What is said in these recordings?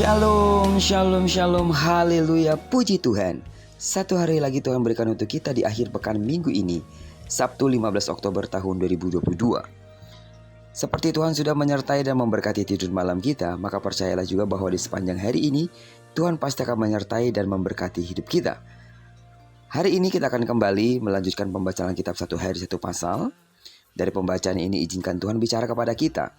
Shalom, shalom, shalom, haleluya, puji Tuhan. Satu hari lagi Tuhan berikan untuk kita di akhir pekan minggu ini, Sabtu 15 Oktober tahun 2022. Seperti Tuhan sudah menyertai dan memberkati tidur malam kita, maka percayalah juga bahwa di sepanjang hari ini, Tuhan pasti akan menyertai dan memberkati hidup kita. Hari ini kita akan kembali melanjutkan pembacaan kitab Satu Hari Satu Pasal. Dari pembacaan ini izinkan Tuhan bicara kepada kita.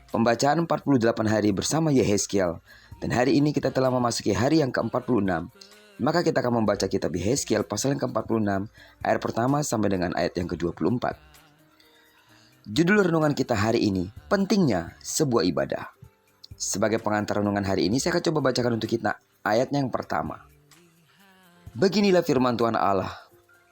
Pembacaan 48 hari bersama Yehezkiel. Dan hari ini kita telah memasuki hari yang ke-46. Maka kita akan membaca kitab Yehezkiel pasal yang ke-46 ayat pertama sampai dengan ayat yang ke-24. Judul renungan kita hari ini, pentingnya sebuah ibadah. Sebagai pengantar renungan hari ini saya akan coba bacakan untuk kita ayatnya yang pertama. Beginilah firman Tuhan Allah.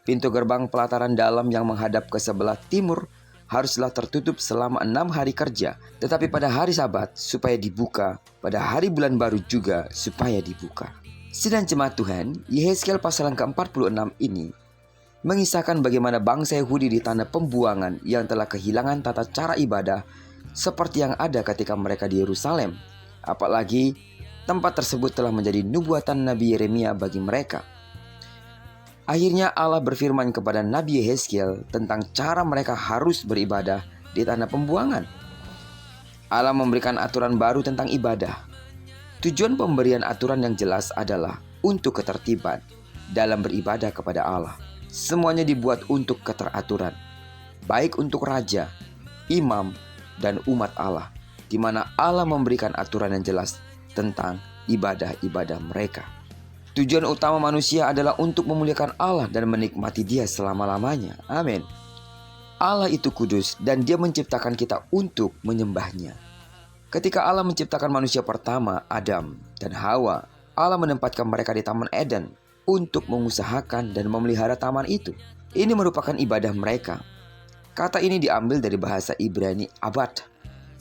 Pintu gerbang pelataran dalam yang menghadap ke sebelah timur haruslah tertutup selama 6 hari kerja, tetapi pada hari Sabat supaya dibuka, pada hari bulan baru juga supaya dibuka. Sidang jemaat Tuhan, Yehezkiel pasal yang ke-46 ini mengisahkan bagaimana bangsa Yahudi di tanah pembuangan yang telah kehilangan tata cara ibadah seperti yang ada ketika mereka di Yerusalem. Apalagi tempat tersebut telah menjadi nubuatan Nabi Yeremia bagi mereka. Akhirnya Allah berfirman kepada Nabi Yehezkiel tentang cara mereka harus beribadah di tanah pembuangan. Allah memberikan aturan baru tentang ibadah. Tujuan pemberian aturan yang jelas adalah untuk ketertiban dalam beribadah kepada Allah. Semuanya dibuat untuk keteraturan, baik untuk raja, imam, dan umat Allah, di mana Allah memberikan aturan yang jelas tentang ibadah-ibadah mereka. Tujuan utama manusia adalah untuk memuliakan Allah dan menikmati Dia selama-lamanya. Amin. Allah itu kudus dan Dia menciptakan kita untuk menyembahnya. Ketika Allah menciptakan manusia pertama, Adam dan Hawa, Allah menempatkan mereka di Taman Eden untuk mengusahakan dan memelihara taman itu. Ini merupakan ibadah mereka. Kata ini diambil dari bahasa Ibrani abad,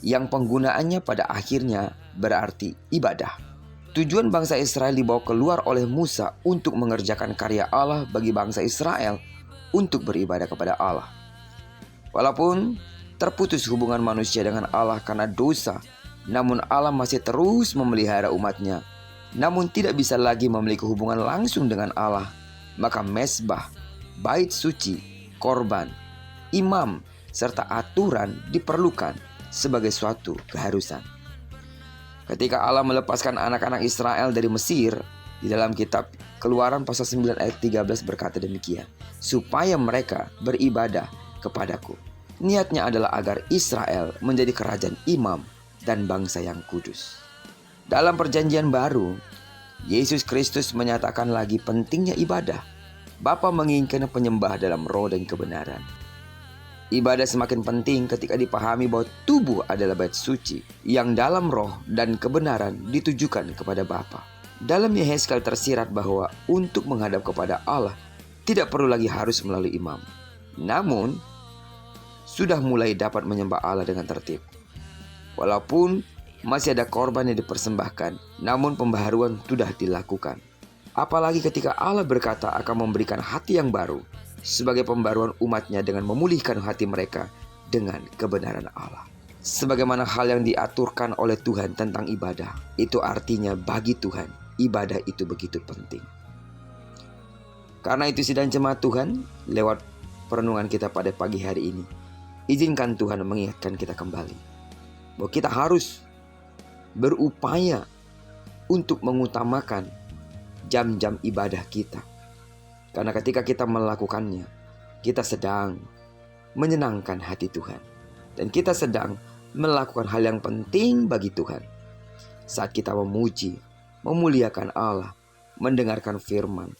yang penggunaannya pada akhirnya berarti ibadah. Tujuan bangsa Israel dibawa keluar oleh Musa untuk mengerjakan karya Allah bagi bangsa Israel untuk beribadah kepada Allah. Walaupun terputus hubungan manusia dengan Allah karena dosa, namun Allah masih terus memelihara umatnya. Namun tidak bisa lagi memiliki hubungan langsung dengan Allah. Maka mezbah, bait suci, korban, imam, serta aturan diperlukan sebagai suatu keharusan. Ketika Allah melepaskan anak-anak Israel dari Mesir, di dalam kitab Keluaran pasal 9 ayat 13 berkata demikian, supaya mereka beribadah kepadaku. Niatnya adalah agar Israel menjadi kerajaan imam dan bangsa yang kudus. Dalam perjanjian baru, Yesus Kristus menyatakan lagi pentingnya ibadah. Bapa menginginkan penyembah dalam roh dan kebenaran. Ibadah semakin penting ketika dipahami bahwa tubuh adalah bait suci yang dalam roh dan kebenaran ditujukan kepada Bapa. Dalam Yehezkiel tersirat bahwa untuk menghadap kepada Allah tidak perlu lagi harus melalui imam. Namun, sudah mulai dapat menyembah Allah dengan tertib. Walaupun masih ada korban yang dipersembahkan, namun pembaharuan sudah dilakukan. Apalagi ketika Allah berkata akan memberikan hati yang baru sebagai pembaruan umatnya dengan memulihkan hati mereka dengan kebenaran Allah. Sebagaimana hal yang diaturkan oleh Tuhan tentang ibadah, itu artinya bagi Tuhan, ibadah itu begitu penting. Karena itu sidang jemaat Tuhan, lewat perenungan kita pada pagi hari ini, izinkan Tuhan mengingatkan kita kembali bahwa kita harus berupaya untuk mengutamakan jam-jam ibadah kita. Karena ketika kita melakukannya, kita sedang menyenangkan hati Tuhan. Dan kita sedang melakukan hal yang penting bagi Tuhan. Saat kita memuji, memuliakan Allah, mendengarkan firman,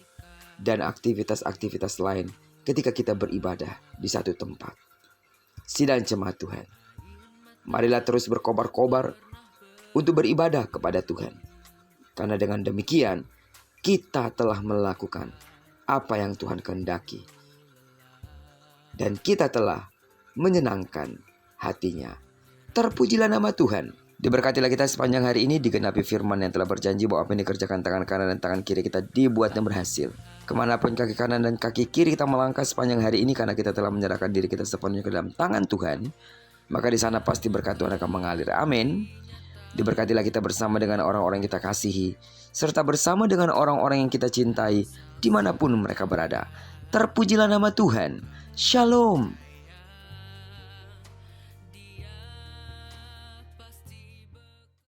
dan aktivitas-aktivitas lain ketika kita beribadah di satu tempat. Sidang jemaat Tuhan, marilah terus berkobar-kobar untuk beribadah kepada Tuhan. Karena dengan demikian, kita telah melakukan apa yang Tuhan kehendaki. Dan kita telah menyenangkan hatinya. Terpujilah nama Tuhan. Diberkatilah kita sepanjang hari ini, digenapi firman yang telah berjanji bahwa apa yang dikerjakan tangan kanan dan tangan kiri kita dibuatnya berhasil. Kemanapun kaki kanan dan kaki kiri kita melangkah sepanjang hari ini, karena kita telah menyerahkan diri kita sepenuhnya ke dalam tangan Tuhan, maka di sana pasti berkat Tuhan akan mengalir. Amin. Diberkatilah kita bersama dengan orang-orang yang kita kasihi, serta bersama dengan orang-orang yang kita cintai dimanapun mereka berada. Terpujilah nama Tuhan. Shalom.